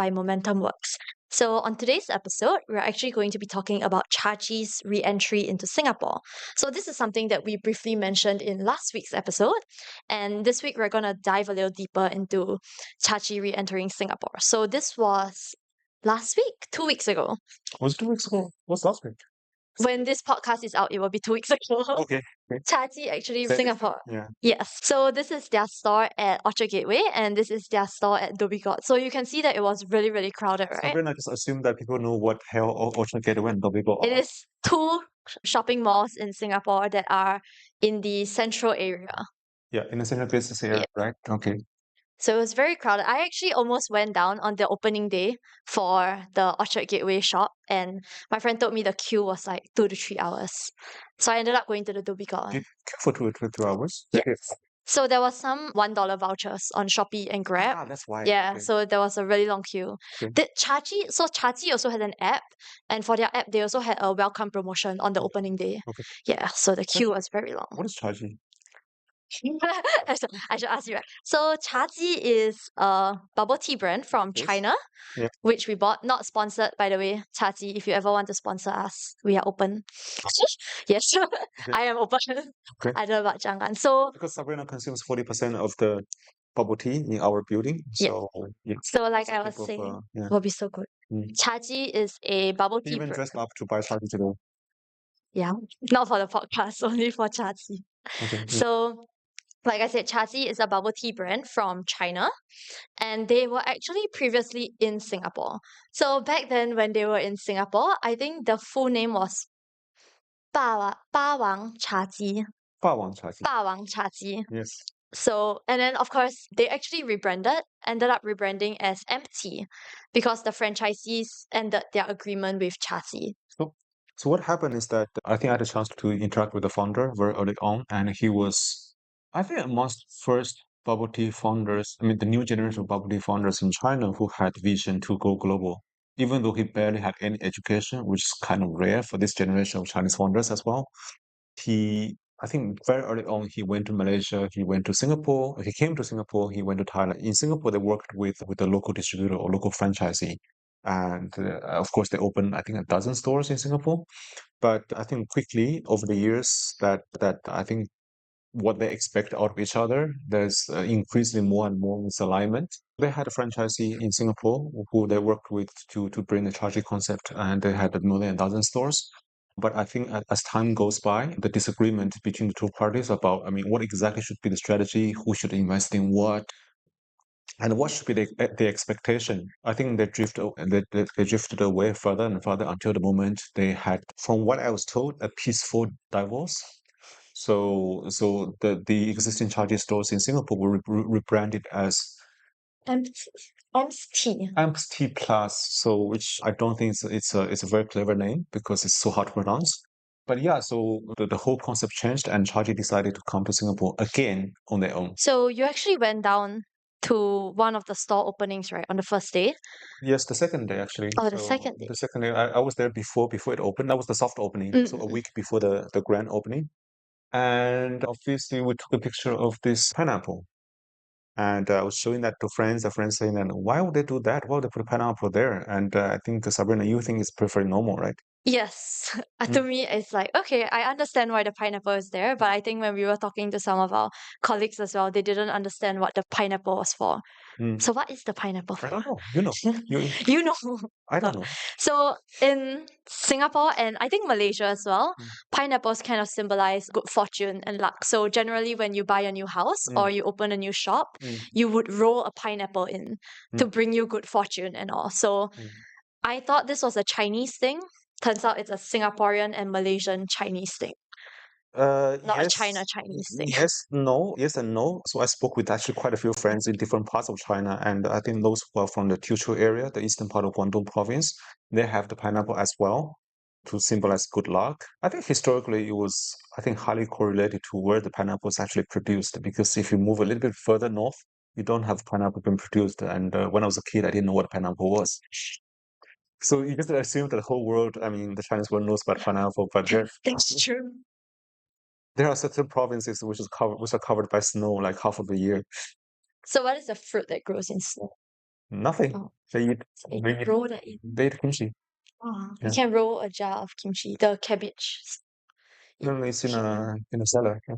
by Momentum Works. So on today's episode, we're actually going to be talking about Chagee's re-entry into Singapore. So this is something that we briefly mentioned in last week's episode, and this week we're going to dive a little deeper into Chagee re-entering Singapore. So this was last week, 2 weeks ago. Was it 2 weeks ago? What's last week? When this podcast is out, it will be 2 weeks ago. Okay. Chagee actually Same. Singapore. Yeah. Yes. So this is their store at Orchard Gateway and this is their store at Dhoby Ghaut. So you can see that it was really, really crowded, right? Sabrina, I just assume that people know what hell Orchard Gateway and Dhoby Ghaut It are. is two shopping malls in Singapore that are in the central area. Yeah, in the central business area, right? Okay. So it was very crowded. I actually almost went down on the opening day for the Orchard Gateway shop, and my friend told me the queue was like 2 to 3 hours. So I ended up going to the Dhoby Ghaut one. Queue for 2 hours? Yes. Okay. So there was some $1 vouchers on Shopee and Grab. Ah, that's why. Yeah, Okay. so there was a really long queue. Okay. Chagee also had an app, and for their app, they also had a welcome promotion on the opening day. Okay. Yeah, so the queue was very long. What is Chagee? I should ask you, right? So Chagee is a bubble tea brand from Yes. China, Yeah. which we bought. Not sponsored, by the way. Chagee, if you ever want to sponsor us, we are open. Yes, I am open. Okay. I don't know about Jangan. So Because Sabrina consumes 40% of the bubble tea in our building. Yeah. So, yeah. So like Some I was people, saying, yeah. will be so good. Mm. Chagee is a bubble He tea even brand. dressed up to buy Chagee today. Yeah, not for the podcast, only for Chagee. Okay. Yeah. So, like I said, Chagee is a bubble tea brand from China, and they were actually previously in Singapore. So back then, when they were in Singapore, I think the full name was Bawang Chagee. Bawang Chagee. Bawang Chagee. Yes. So, and then of course, they actually ended up rebranding as Empty because the franchisees ended their agreement with Chagee. So what happened is that I think I had a chance to interact with the founder very early on, and he was, I think, amongst first bubble tea founders, I mean, the new generation of bubble tea founders in China who had vision to go global, even though he barely had any education, which is kind of rare for this generation of Chinese founders as well. I think very early on, he went to Malaysia, he went to Singapore, he came to Singapore, he went to Thailand. In Singapore, they worked with a local distributor or local franchisee. And of course, they opened, I think, a dozen stores in Singapore. But I think quickly over the years that I think what they expect out of each other, there's increasingly more and more misalignment. They had a franchisee in Singapore who they worked with to bring the Chagee concept, and they had more than a dozen stores. But I think as time goes by, the disagreement between the two parties about, I mean, what exactly should be the strategy, who should invest in what, and what should be the expectation? I think they drifted away further and further until the moment they had, from what I was told, a peaceful divorce. So the existing Chagee stores in Singapore were rebranded as Empty Plus. So which I don't think it's a very clever name because it's so hard to pronounce. But yeah, so the whole concept changed, and Chagee decided to come to Singapore again on their own. So you actually went down to one of the store openings, right, on the first day? Yes, the second day actually. Oh, the So second day. the second day, I was there before it opened. That was the soft opening, so a week before the grand opening. And obviously, we took a picture of this pineapple. And I was showing that to friends. The friends saying, "And why would they do that? Why would they put a pineapple there?" And I think Sabrina, you think it's pretty normal, right? Yes. To me, it's like, okay, I understand why the pineapple is there, but I think when we were talking to some of our colleagues as well, they didn't understand what the pineapple was for. So what is the pineapple I for? don't know. You know. You know. I don't know. So in Singapore and I think Malaysia as well, pineapples kind of symbolize good fortune and luck. So generally when you buy a new house or you open a new shop, you would roll a pineapple in to bring you good fortune and all. So I thought this was a Chinese thing. Turns out it's a Singaporean and Malaysian Chinese thing. Not a China Chinese thing. Yes, and no. So I spoke with actually quite a few friends in different parts of China, and I think those who are from the Teochew area, the eastern part of Guangdong province, they have the pineapple as well to symbolize good luck. I think historically it was, I think, highly correlated to where the pineapple is actually produced, because if you move a little bit further north, you don't have pineapple being produced. And when I was a kid, I didn't know what a pineapple was. So you just assume that the whole world, I mean, the Chinese world knows about pineapple, but That's true. there are certain provinces which are covered by snow like half of the year. So what is the fruit that grows in snow? Nothing. Oh, They eat, they they eat, roll that in. they eat kimchi. Oh, you Yeah. can roll a jar of kimchi, the cabbage. No, no, it's Shit. in a cellar. Yeah.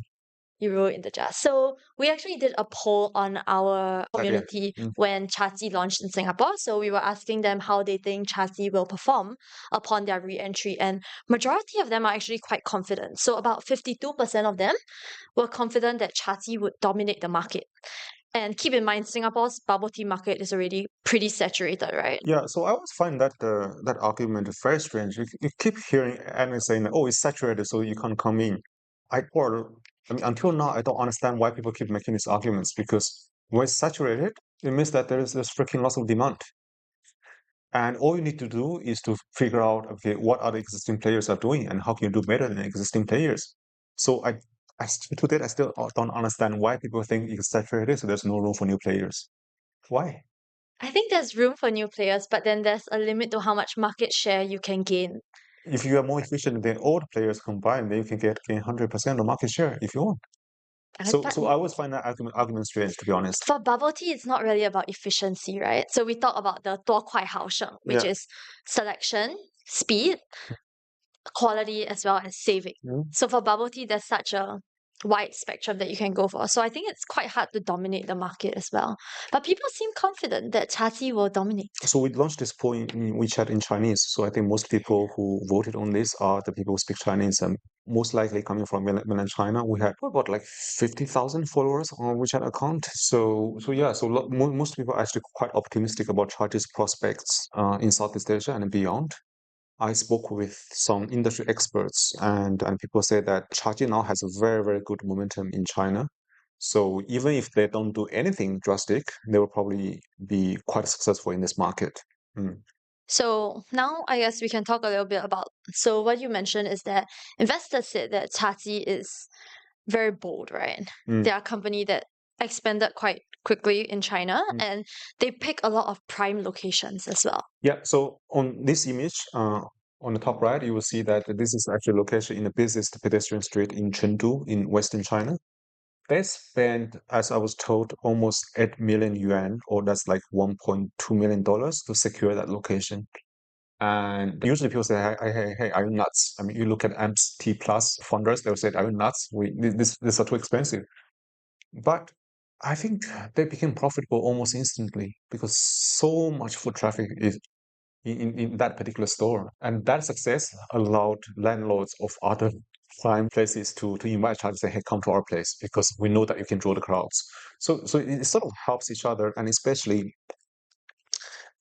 You roll it in the jar. So we actually did a poll on our But yeah. community when Chagee launched in Singapore. So we were asking them how they think Chagee will perform upon their re-entry, and majority of them are actually quite confident. So about 52% of them were confident that Chagee would dominate the market. And keep in mind, Singapore's bubble tea market is already pretty saturated, right? Yeah, so I always find that that argument very strange. You keep hearing analysts saying, "Oh, it's saturated, so you can't come in." I mean, until now, I don't understand why people keep making these arguments because when it's saturated, it means that there's freaking lots of demand, and all you need to do is to figure out, okay, what other existing players are doing and how can you do better than existing players. So to date, I still don't understand why people think it's saturated, so there's no room for new players. Why? I think there's room for new players, but then there's a limit to how much market share you can gain. If you are more efficient than all the players combined, then you can gain 100% of market share if you want. But So I always find that argument strange, to be honest. for bubble tea, it's not really about efficiency, right? So we talk about the 多快好省, which Yeah. is selection, speed, quality, as well as saving. So for bubble tea, there's such a wide spectrum that you can go for. So I think it's quite hard to dominate the market as well. But people seem confident that cha tea will dominate. So we launched this poll in WeChat in Chinese. So I think most people who voted on this are the people who speak Chinese and most likely coming from mainland China. We had about like 50,000 followers on WeChat account. So yeah, so most people are actually quite optimistic about Chagee's prospects in Southeast Asia and beyond. I spoke with some industry experts and people say that Chagee now has a very, very good momentum in China. So even if they don't do anything drastic, they will probably be quite successful in this market. So now I guess we can talk a little bit about, so what you mentioned is that investors said that Chagee is very bold, right? They are a company that expanded quite quickly in China and they pick a lot of prime locations as well. Yeah, so on this image, on the top right, you will see that this is actually location in the busiest pedestrian street in Chengdu in Western China. They spent, as I was told, almost 8 million yuan, or that's like $1.2 million to secure that location. And usually people say, hey, are you nuts? I mean, you look at AMPS T Plus funders, they'll say, are you nuts? This are too expensive. But I think they became profitable almost instantly because so much foot traffic is in that particular store. And that success allowed landlords of other prime places to invite China and say, hey, come to our place because we know that you can draw the crowds. So it sort of helps each other. And especially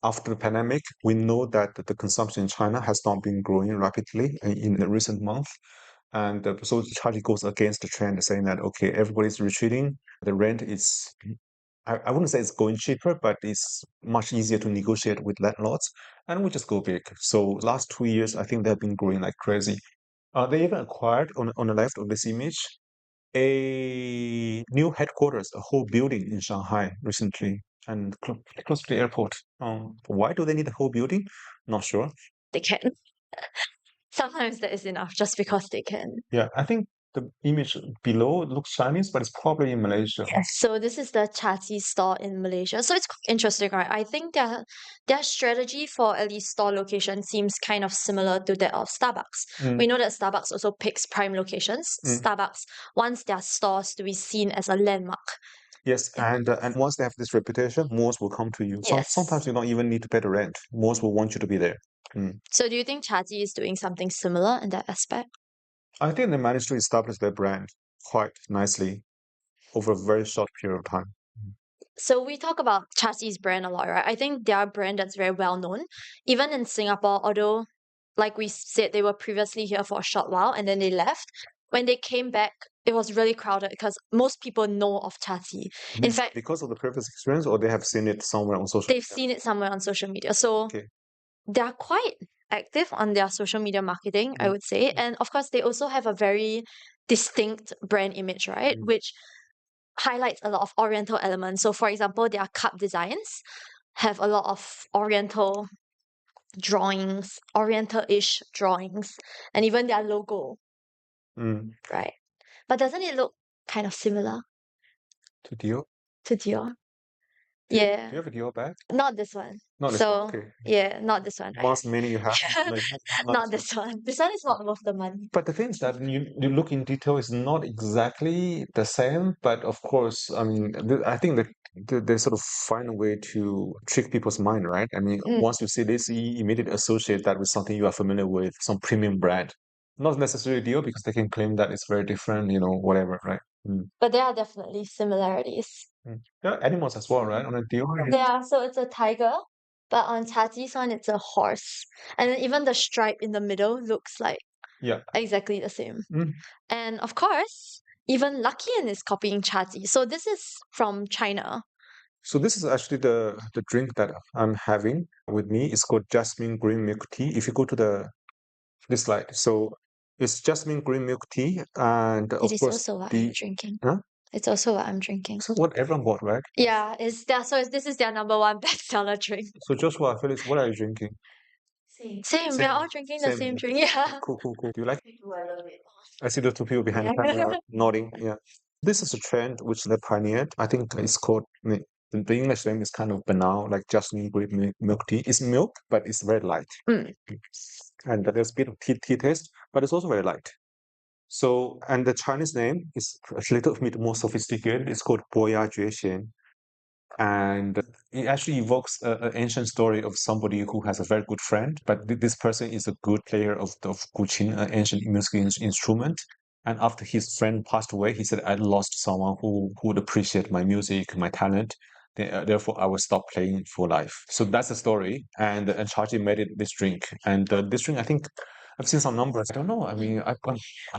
after the pandemic, we know that the consumption in China has not been growing rapidly in the recent months. And so Chagee goes against the trend, saying that, okay, everybody's retreating. The rent is, I wouldn't say it's going cheaper, but it's much easier to negotiate with landlords. And we just go big. So last 2 years, I think they've been growing like crazy. They even acquired, on the left of this image, a new headquarters, a whole building in Shanghai recently and close to the airport. Why do they need a whole building? Not sure. They can. Sometimes that is enough just because they can. Yeah, I think the image below looks Chinese, but it's probably in Malaysia. Yes. So this is the Chagee store in Malaysia. So it's quite interesting, right? I think their strategy for at least store location seems kind of similar to that of Starbucks. We know that Starbucks also picks prime locations. Starbucks wants their stores to be seen as a landmark. Yes, and once they have this reputation, most will come to you. Yes. Sometimes you don't even need to pay the rent. Most will want you to be there. So do you think Chagee is doing something similar in that aspect? I think they managed to establish their brand quite nicely over a very short period of time. So we talk about Chagee's brand a lot, right? I think their brand that's very well known. Even in Singapore, although like we said, they were previously here for a short while and then they left. When they came back, it was really crowded because most people know of Chagee. In fact, because of the previous experience, or they have seen it somewhere on social they've seen it somewhere on social media. So they're quite active on their social media marketing, I would say. And of course, they also have a very distinct brand image, right? Which highlights a lot of oriental elements. So for example, their cup designs have a lot of oriental drawings, oriental-ish drawings, and even their logo. Right. But doesn't it look kind of similar to Dior? to Dior? Yeah. Do you have a Dior bag? Not this one. Not this one. Okay. Yeah, not this one. Most many you have, like Not this one. This one is not worth the money. But the thing is that you look in detail is not exactly the same. But of course, I mean, I think that they sort of find a way to trick people's mind, right? I mean, once you see this, you immediately associate that with something you are familiar with, some premium brand. Not necessarily deal because they can claim that it's very different, whatever, right? But there are definitely similarities. There are animals as well, right? On a deal. Yeah, so it's a tiger, but on Chagee's one, it's a horse. And then even the stripe in the middle looks like exactly the same. And of course, even Luckin is copying Chagee. So this is from China. So this is actually the drink that I'm having with me. It's called jasmine green milk tea. If you go to this slide, so it's jasmine green milk tea, and of It is course also what I'm drinking. Huh? It's also what I'm drinking. So what everyone bought, right? Yeah, this is their number one bestseller drink. So Joshua, Felix, what are you drinking? Same. We're all drinking the same drink. Yeah. Cool. Do you like it? Do I love it? I see the two people behind the camera nodding. Yeah. This is a trend which they pioneered. I think it's called, the English name is kind of banal, like jasmine green milk tea. It's milk, but it's very light. And there's a bit of tea taste, but it's also very light. So, and the Chinese name is a little bit more sophisticated. It's called Boya Juexian. And it actually evokes an ancient story of somebody who has a very good friend, but this person is a good player of guqin, an ancient musical instrument. And after his friend passed away, he said, I lost someone who would appreciate my music, my talent. Therefore, I will stop playing for life. So that's the story. And Chagee made it this drink. And this drink, I think I've seen some numbers. I don't know. I mean,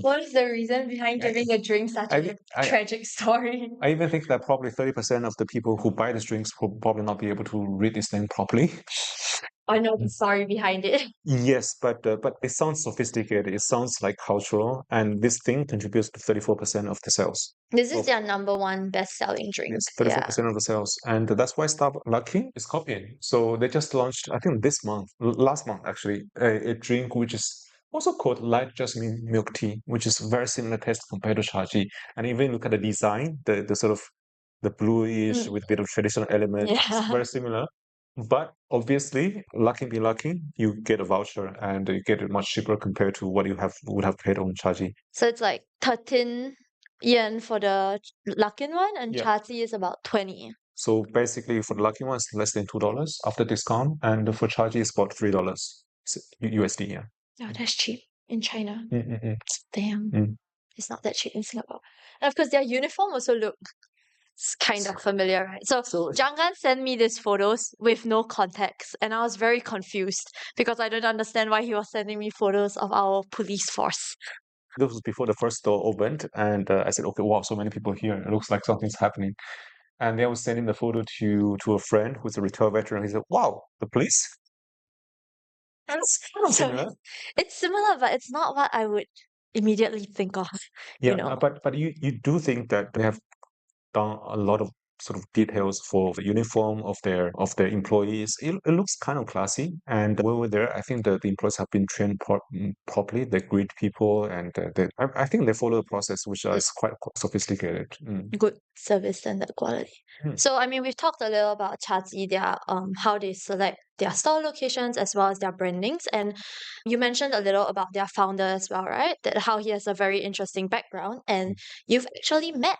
what is the reason behind giving a drink such a tragic story? I even think that probably 30% of the people who buy these drinks will probably not be able to read this thing properly. I know the story behind it. Yes, but it sounds sophisticated. It sounds like cultural, and this thing contributes to 34% of the sales. This is their number one best-selling drink. Yes, 34% of the sales, and that's why Luckin is copying. So they just launched, I think last month actually, a drink which is also called light jasmine milk tea, which is very similar taste compared to Chagee. And even look at the design, the sort of the bluish with a bit of traditional element, it's very similar. But obviously, Luckin be Luckin, you get a voucher and you get it much cheaper compared to what you would have paid on Chagee. So it's like 13 yen for the Luckin one, and Chagee is about 20. So basically, for the Luckin one, it's less than $2 after discount, and for Chagee, it's about $3 USD. Yeah. Oh, that's cheap in China. Damn. It's not that cheap in Singapore. And of course, their uniform also looks kind of familiar, right? So Jangan sent me these photos with no context, and I was very confused because I don't understand why he was sending me photos of our police force. This was before the first store opened, and I said, okay, wow, so many people here. It looks like something's happening. And then I was sending the photo to a friend who's a retired veteran. He said, wow, the police? That's similar. It's similar, but it's not what I would immediately think of. Yeah, but you do think that they have done a lot of sort of details for the uniform of their employees. It looks kind of classy. And when we're there, I think that the employees have been trained properly. They greet people, and I think they follow the process, which is quite sophisticated. Good service standard quality. So I mean, we've talked a little about Chagee, their how they select their store locations as well as their brandings, and you mentioned a little about their founder as well, right? That how he has a very interesting background, and you've actually met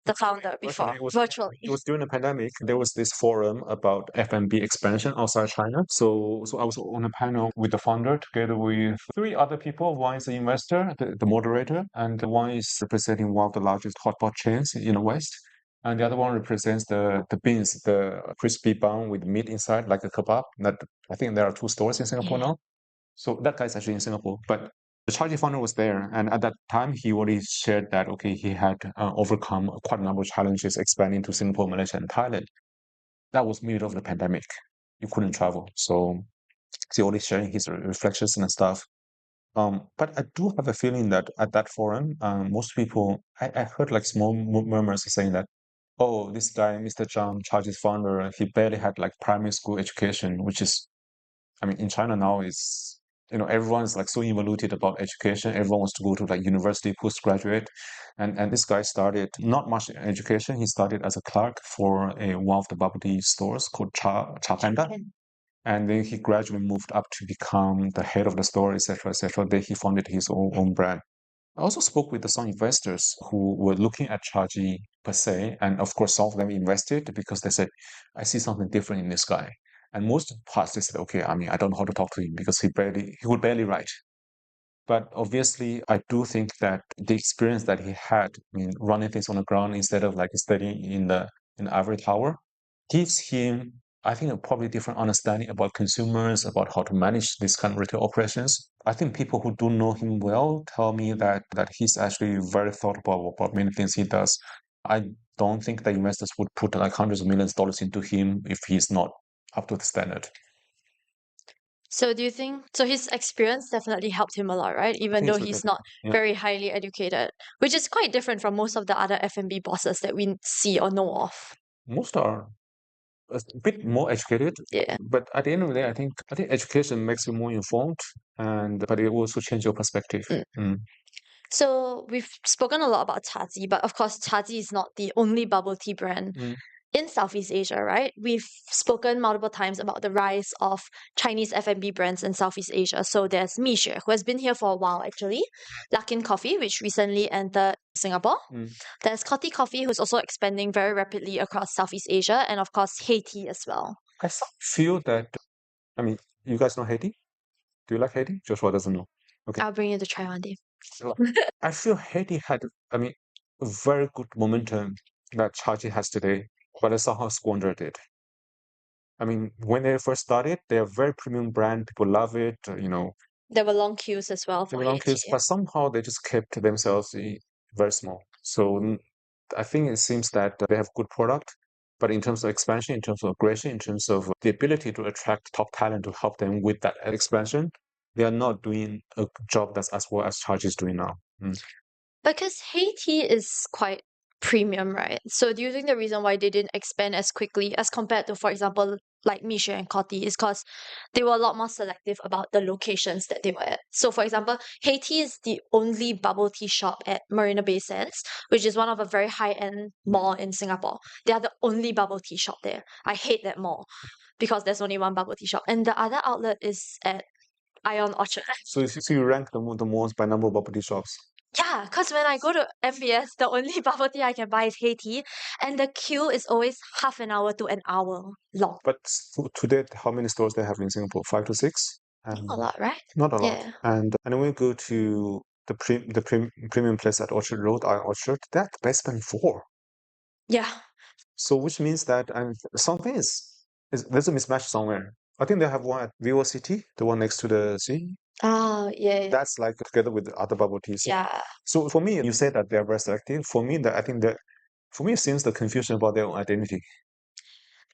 the founder before virtually. It was during the pandemic. There was this forum about F&B expansion outside China. So I was on a panel with the founder together with three other people. One is the investor, the moderator, and one is representing one of the largest hotpot chains in the West. And the other one represents the beans, the crispy bun with meat inside, like a kebab. That I think there are 2 stores in Singapore now. So that guy's actually in Singapore, but the Chagee founder was there, and at that time he already shared that okay, he had overcome quite a number of challenges expanding to Singapore, Malaysia, and Thailand. That was middle of the pandemic; you couldn't travel, so he already sharing his reflections and stuff. But I do have a feeling that at that forum, most people I heard like small murmurs saying that, oh, this guy, Mr. Zhang, Chagee's founder, he barely had like primary school education, which is, I mean, in China now is everyone's like so involuted about education. Everyone wants to go to like university, postgraduate. And this guy started not much education. He started as a clerk for one of the bubble tea stores called Cha Panda. And then he gradually moved up to become the head of the store, etc., etc. Then he founded his own brand. I also spoke with some investors who were looking at Chagee per se, and of course, some of them invested because they said, "I see something different in this guy." And most of the parts they said, "Okay, I mean, I don't know how to talk to him because he would barely write." But obviously, I do think that the experience that he had, I mean, running things on the ground instead of like studying in the ivory tower, gives him, I think, a probably different understanding about consumers, about how to manage this kind of retail operations. I think people who do know him well tell me that he's actually very thoughtful about many things he does. I don't think that investors would put like hundreds of millions of dollars into him if he's not up to the standard. So do you think so his experience definitely helped him a lot, right? Even though he's not Yeah. very highly educated, which is quite different from most of the other F&B bosses that we see or know of. Most are a bit more educated, Yeah. but at the end of the day, I think education makes you more informed, and but it also changes your perspective. Mm. So we've spoken a lot about Chagee, but of course Chagee is not the only bubble tea brand in Southeast Asia, right? We've spoken multiple times about the rise of Chinese F&B brands in Southeast Asia. So there's Bingxue, who has been here for a while actually. Luckin Coffee, which recently entered Singapore. There's Coty Coffee, who's also expanding very rapidly across Southeast Asia, and of course Haiti as well. I feel that, I mean, you guys know Haiti? Do you like Haiti? Joshua doesn't know. Okay. I'll bring you to try one day. I feel Haiti had, I mean, a very good momentum that Chagee has today, but they somehow squandered it. I mean, when they first started, they're a very premium brand. People love it. There were long queues as well for Haiti. But somehow they just kept themselves very small. So I think it seems that they have good product, but in terms of expansion, in terms of aggression, in terms of the ability to attract top talent to help them with that expansion, they are not doing a job that's as well as Charge is doing now. Because Haiti is quite premium, right? So do you think the reason why they didn't expand as quickly as compared to, for example, like Miche and Coty is because they were a lot more selective about the locations that they were at. So for example, Haiti is the only bubble tea shop at Marina Bay Sands, which is one of a very high-end mall in Singapore. They are the only bubble tea shop there. I hate that mall because there's only one bubble tea shop. And the other outlet is at Ion Orchard. So you rank the malls by number of bubble tea shops. Yeah, because when I go to MBS, the only bubble tea I can buy is Haiti, and the queue is always half an hour to an hour long. But to date, how many stores they have in Singapore? 5 to 6? Not a lot, right? Not a lot. Yeah. And when we go to the premium place at Orchard Road, Orchard, that less than 4. Yeah. So which means that something is there's a mismatch somewhere. I think they have one at Vivo City, the one next to the sea. Oh, yeah. That's like together with the other bubble teas. Yeah. So for me, you say that they're very selective. For me, it seems the confusion about their own identity.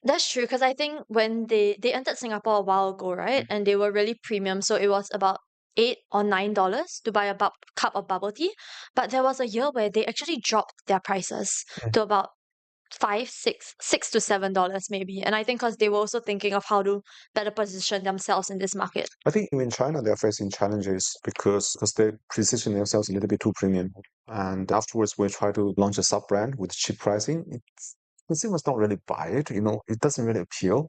That's true, because I think when they entered Singapore a while ago, right? And they were really premium, so it was about $8 or $9 to buy a cup of bubble tea. But there was a year where they actually dropped their prices to about $6 to $7 maybe. And I think because they were also thinking of how to better position themselves in this market. I think in China they're facing challenges because they position themselves a little bit too premium. And afterwards we try to launch a sub brand with cheap pricing. Consumers don't really buy it, it doesn't really appeal.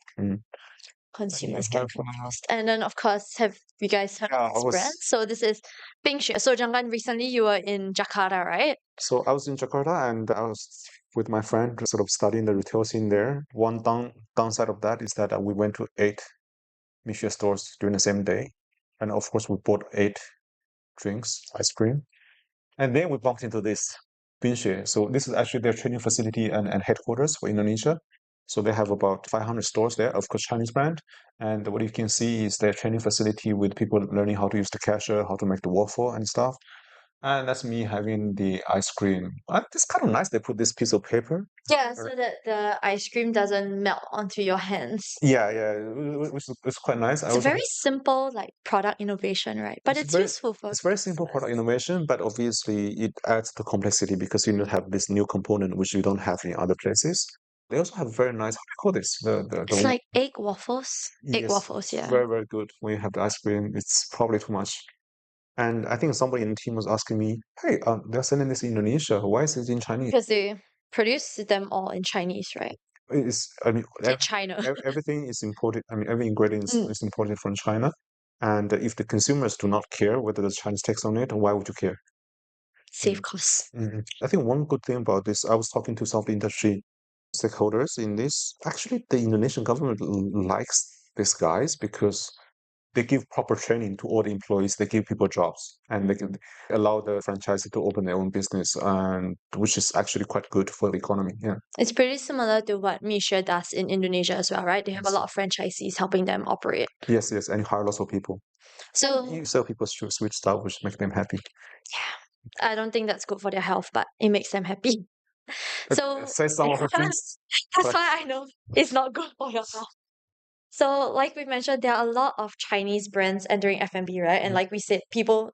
Consumers get confused. And then of course, have you guys heard of this brand? So this is Bingxue. So Janggan, recently you were in Jakarta, right? So I was in Jakarta and I was with my friend sort of studying the retail scene there. One downside of that is that we went to 8 Michelin stores during the same day. And of course, we bought 8 drinks, ice cream. And then we bumped into this Bingxue. So this is actually their training facility and headquarters for Indonesia. So they have about 500 stores there, of course, Chinese brand. And what you can see is their training facility with people learning how to use the cashier, how to make the waffle and stuff. And that's me having the ice cream. It's kind of nice they put this piece of paper. Yeah, so that the ice cream doesn't melt onto your hands. Yeah, which is quite nice. It's a very simple product innovation, right? But it's useful for. It's very simple product innovation, but obviously it adds to complexity because you have this new component which you don't have in other places. They also have very nice, how do you call this? It's like egg waffles. Egg yes, waffles, yeah. very, very good. When you have the ice cream, it's probably too much. And I think somebody in the team was asking me, hey, they're selling this in Indonesia. Why is it in Chinese? Because they produce them all in Chinese, right? I mean, In China. everything is imported. I mean, every ingredient Mm, is imported from China. And if the consumers do not care whether there's Chinese tax on it, why would you care? save costs. I think one good thing about this, I was talking to some of the industry stakeholders in this. Actually, the Indonesian government likes these guys because they give proper training to all the employees. They give people jobs, and they can allow the franchisee to open their own business, and which is actually quite good for the economy. Yeah. It's pretty similar to what Bingxue does in Indonesia as well, right? They have a lot of franchisees helping them operate. Yes, yes, and you hire lots of people. So You sell people sweet stuff, which makes them happy. yeah, I don't think that's good for their health, but it makes them happy. So Say some of the things. that's why I know it's not good for your health. So, like we mentioned, there are a lot of Chinese brands entering F&B, right? And like we said,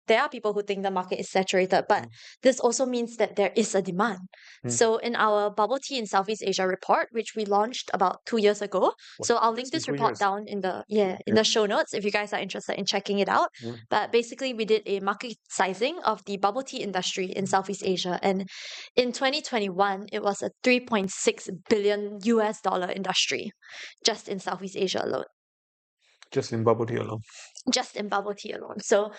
there are people who think the market is saturated, but this also means that there is a demand. So, in our bubble tea in Southeast Asia report, which we launched about 2 years ago, so I'll link this report down in the show notes if you guys are interested in checking it out. But basically, we did a market sizing of the bubble tea industry in Southeast Asia, and in 2021, it was a 3.6 billion US dollar industry just in Southeast Asia alone. Just in bubble tea alone. Just in bubble tea alone. So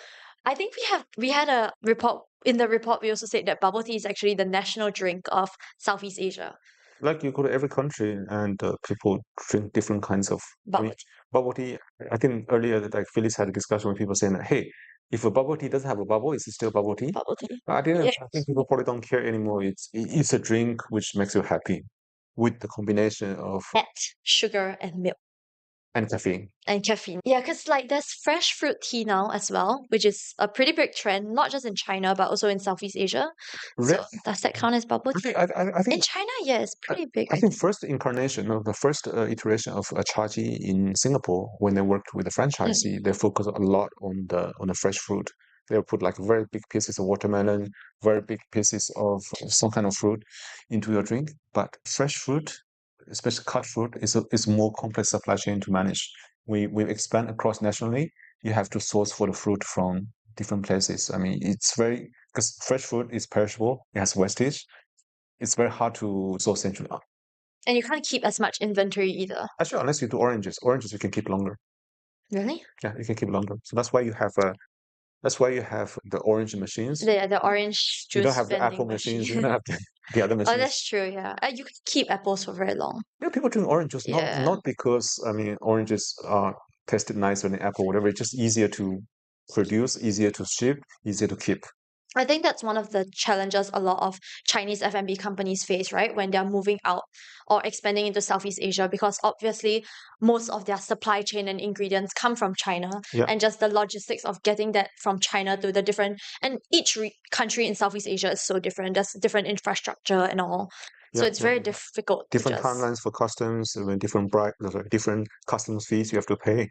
I think we had a report in the report. We also said that bubble tea is actually the national drink of Southeast Asia. Like you go to every country and people drink different kinds of bubble tea. I think earlier that like Phyllis had a discussion with people saying that, hey, if a bubble tea doesn't have a bubble, is it still bubble tea? Bubble tea. I think people probably don't care anymore. It's a drink which makes you happy with the combination of fat, sugar, and milk. And caffeine. And caffeine. Yeah, because like there's fresh fruit tea now as well, which is a pretty big trend, not just in China, but also in Southeast Asia. So does that count as bubble tea? I think in China, yeah, it's pretty big. I think first incarnation of the first iteration of Chagee in Singapore, when they worked with the franchisee, they focused a lot on the fresh fruit. They would put like very big pieces of watermelon, very big pieces of some kind of fruit into your drink. But fresh fruit, especially cut fruit, is more complex supply chain to manage. We expand across nationally. You have to source for the fruit from different places. I mean, it's very because fresh fruit is perishable. It has wastage. It's very hard to source centrally. And you can't keep as much inventory either. Actually, unless you do oranges. Oranges you can keep longer. Really? Yeah, you can keep longer. So that's why you have the orange machines. Yeah, the orange juice. You don't have the apple machines. You don't have the other machines. Oh, that's true. Yeah, you can keep apples for very long. Yeah, people drink orange juice not because I mean oranges are tasted nicer than apple, whatever. It's just easier to produce, easier to ship, easier to keep. I think that's one of the challenges a lot of Chinese F&B companies face, right? When they're moving out or expanding into Southeast Asia, because obviously most of their supply chain and ingredients come from China. And just the logistics of getting that from China to the different, and each country in Southeast Asia is so different. There's different infrastructure and all. So it's very difficult. Different timelines for customs, different customs fees you have to pay.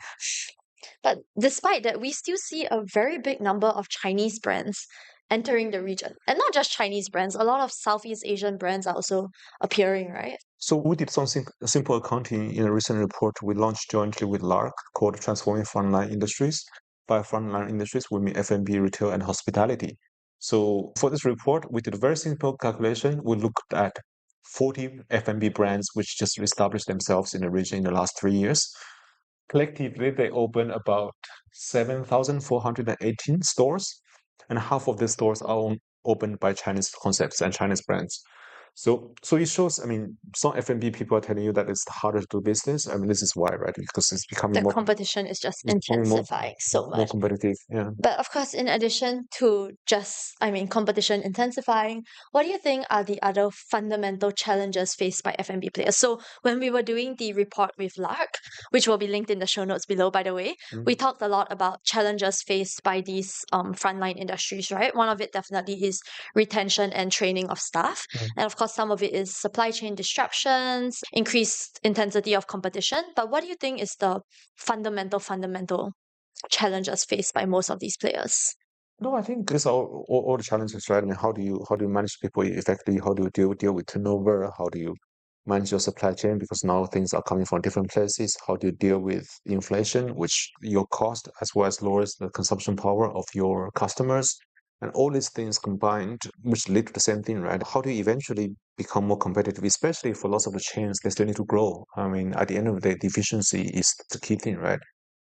But despite that, we still see a very big number of Chinese brands entering the region. And not just Chinese brands, a lot of Southeast Asian brands are also appearing, right? So we did something simple accounting in a recent report we launched jointly with LARC called Transforming Frontline Industries. By frontline industries, we mean F&B, retail, and hospitality. So for this report, we did a very simple calculation. We looked at 40 F&B brands which just established themselves in the region in the last 3 years. Collectively, they opened about 7,418 stores, and half of the stores are opened by Chinese concepts and Chinese brands. So it shows, I mean, some F&B people are telling you that it's harder to do business. I mean, this is why, right? Because it's becoming the competition is just intensifying so much. More competitive, yeah. But of course, in addition to competition intensifying, what do you think are the other fundamental challenges faced by F&B players? So when we were doing the report with LARC, which will be linked in the show notes below, by the way, we talked a lot about challenges faced by these frontline industries, right? One of it definitely is retention and training of staff. And of course, some of it is supply chain disruptions, increased intensity of competition. But what do you think is the fundamental challenges faced by most of these players? No, I think these are all the challenges, right? I mean, how do you manage people effectively? How do you deal with turnover? How do you manage your supply chain because now things are coming from different places? How do you deal with inflation, which your cost as well as lowers the consumption power of your customers? And all these things combined, which lead to the same thing, right? How do you eventually become more competitive, especially for lots of the chains, they still need to grow. I mean, at the end of the day, the efficiency is the key thing, right?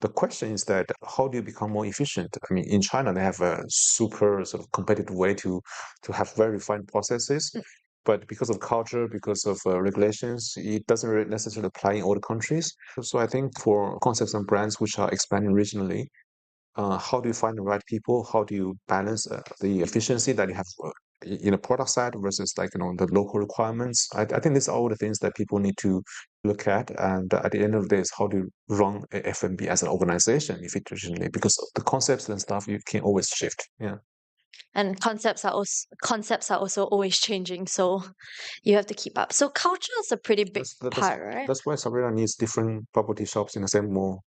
The question is that how do you become more efficient? I mean, in China, they have a super sort of competitive way to have very refined processes. But because of culture, because of regulations, it doesn't really necessarily apply in all the countries. So I think for concepts and brands which are expanding regionally, how do you find the right people? How do you balance the efficiency that you have in a product side versus like the local requirements? I think these are all the things that people need to look at. And at the end of the day, is how do you run a F&B as an organization efficiently? Because the concepts and stuff you can always shift. Yeah. And concepts are also always changing, so you have to keep up. So culture is a pretty big part, right? That's why Sabrina needs different bubble tea shops in the same mall.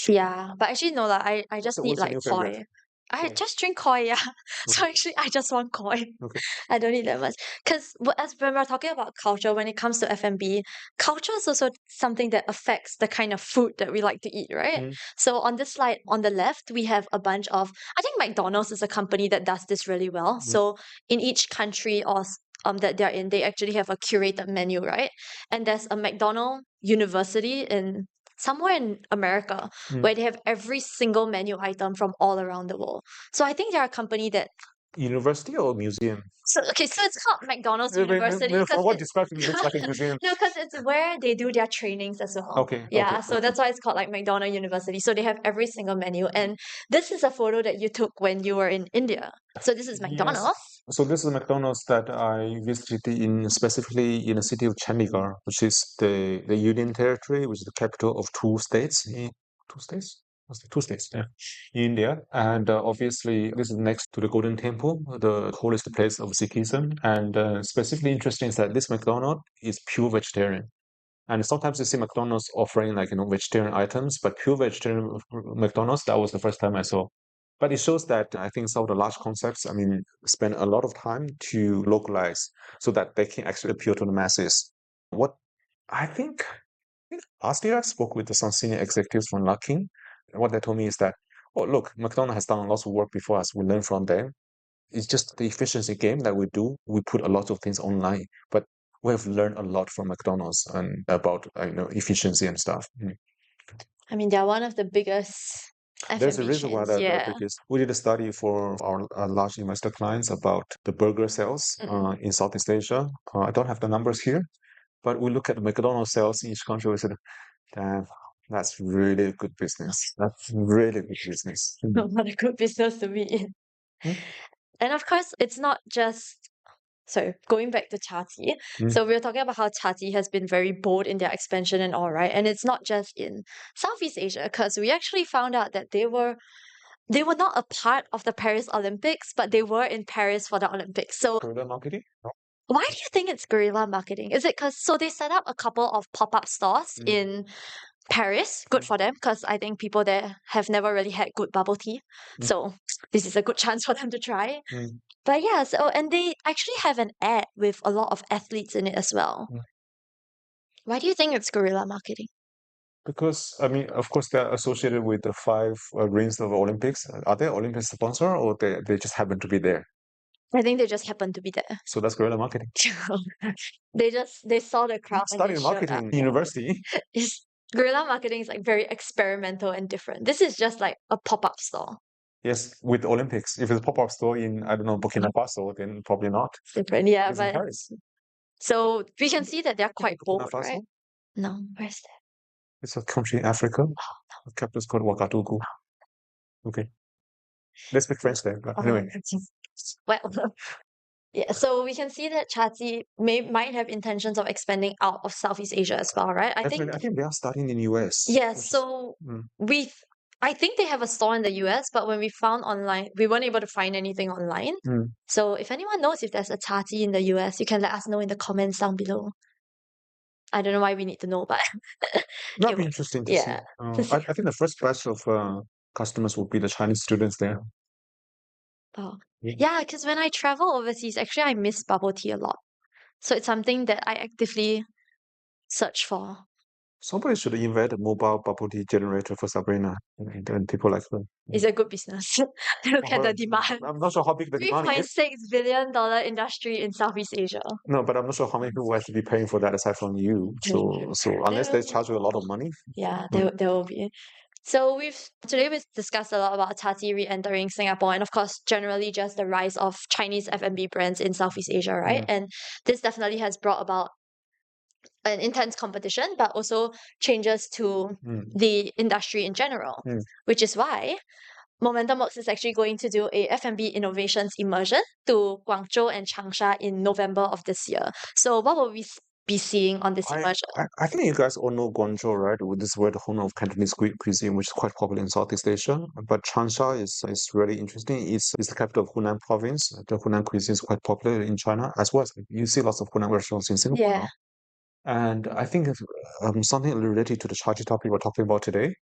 Yeah, but actually no lah. I just need what's your like new favorite? koi. I Koi. just drink koi, yeah. So actually, I just want koi. Okay. I don't need that much. Because as when we're talking about culture, when it comes to F&B, culture is also something that affects the kind of food that we like to eat, right? Mm. So on this slide on the left, we have a bunch of, I think McDonald's is a company that does this really well. So in each country or that they're in, they actually have a curated menu, right? And there's a McDonald's university in somewhere in America where they have every single menu item from all around the world. So I think they're a company that University or museum? so it's called McDonald's Wait, University from because what describes it looks like a museum. no, because it's where they do their trainings as well. Okay, Yeah, okay, so okay. that's why it's called like McDonald's University. So they have every single menu, and this is a photo that you took when you were in India. So this is Yes. McDonald's. So this is a McDonald's that I visited specifically in the city of Chandigarh, which is the Union Territory, which is the capital of two states. Two states? What's the two states? Yeah, in India. And obviously, this is next to the Golden Temple, the holiest place of Sikhism. And specifically interesting is that this McDonald's is pure vegetarian. And sometimes you see McDonald's offering like vegetarian items, but pure vegetarian McDonald's, that was the first time I saw. But it shows that I think some of the large concepts, I mean, spend a lot of time to localize so that they can actually appeal to the masses. What I think last year I spoke with some senior executives from Luckin. And what they told me is that, oh, look, McDonald's has done lots of work before us. We learn from them. It's just the efficiency game that we do. We put a lot of things online, but we have learned a lot from McDonald's and about efficiency and stuff. I mean, they're one of the biggest There's a F&B reason why chains. that Yeah. because we did a study for our large investor clients about the burger sales in Southeast Asia. I don't have the numbers here, but we look at the McDonald's sales in each country. We said, damn, that's really good business. That's really good business. What a good business to be in. Mm. And of course, it's not just so going back to Chagee. So we were talking about how Chagee has been very bold in their expansion and all, right? And it's not just in Southeast Asia, because we actually found out that they were not a part of the Paris Olympics, but they were in Paris for the Olympics. So Guerrilla marketing? No. why do you think it's guerrilla marketing? Is it because so they set up a couple of pop-up stores in Paris? Good for them, because I think people there have never really had good bubble tea. So this is a good chance for them to try. But yeah, so and they actually have an ad with a lot of athletes in it as well. Why do you think it's guerrilla marketing? Because I mean, of course, they're associated with the five rings of the Olympics. Are they Olympic sponsor or they just happen to be there? I think they just happened to be there. So that's guerrilla marketing. They saw the crowd and Studying they showed up. marketing university. It's, guerrilla marketing is like very experimental and different. This is just like a pop-up store. Yes, with Olympics. If it's a pop-up store in, I don't know, Burkina Faso, then probably not. It's different, yeah. It's in But Paris. so we can see that they're quite Burkina bold, Faso. right? No, where's that? It's a country in Africa. The capital is called Ouagadougou. Okay. They speak French there, but anyway. Well, yeah, so we can see that Chagee might have intentions of expanding out of Southeast Asia as well, right? I think they are starting in US. yeah, so I think they have a store in the US, but when we found online, we weren't able to find anything online. So if anyone knows if there's a Chagee in the US, you can let us know in the comments down below. I don't know why we need to know, but That'd be interesting to see. I think the first batch of customers will be the Chinese students there. Oh. Yeah, because when I travel overseas, actually I miss bubble tea a lot. So it's something that I actively search for. Somebody should invent a mobile bubble tea generator for Sabrina and people like her. It's a good business. Look at the demand. I'm not sure how big the demand is. $3.6 billion industry in Southeast Asia. No, but I'm not sure how many people will actually be paying for that aside from you. So unless they charge you a lot of money. Yeah, there will be. So today we've discussed a lot about Tati re-entering Singapore, and of course generally just the rise of Chinese F&B brands in Southeast Asia, right? And this definitely has brought about an intense competition, but also changes to the industry in general, which is why Momentum Works is actually going to do a F&B innovations immersion to Guangzhou and Changsha in November of this year. So what will we be seeing on this immersion? I think you guys all know Guangzhou, right? With this word home of Cantonese cuisine, which is quite popular in Southeast Asia. But Changsha is really interesting. It's the capital of Hunan province. The Hunan cuisine is quite popular in China, as well as you see lots of Hunan restaurants in Singapore now. And I think something related to the Chagee topic we're talking about today,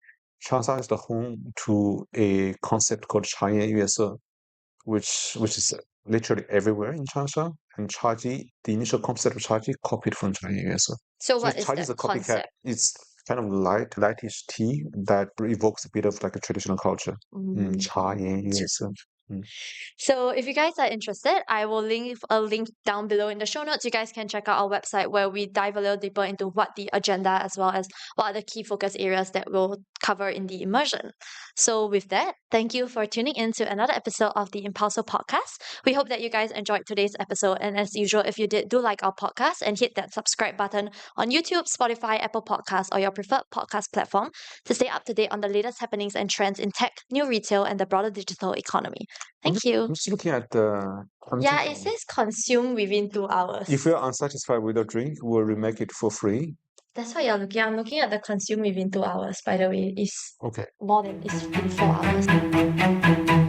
Changsha is the home to a concept called Chinese F&B, which is literally everywhere in Changsha. And Chagee, the initial concept of Chagee, copied from Chinese F&B. So what is Chagee that is a copycat. concept? It's kind of lightish tea that evokes a bit of like a traditional culture. Chinese F&B. So if you guys are interested, I will leave a link down below in the show notes. You guys can check out our website where we dive a little deeper into what the agenda as well as what are the key focus areas that we'll cover in the immersion. So with that, thank you for tuning in to another episode of the Impulso podcast. We hope that you guys enjoyed today's episode. And as usual, if you did, do like our podcast and hit that subscribe button on YouTube, Spotify, Apple Podcasts, or your preferred podcast platform to stay up to date on the latest happenings and trends in tech, new retail, and the broader digital economy. Thank you. I'm just looking at the Yeah, it says consume within 2 hours. If you're unsatisfied with the drink, we'll remake it for free. That's what you're looking at. I'm looking at the consume within 2 hours, by the way. It's Okay. more than it's been 4 hours.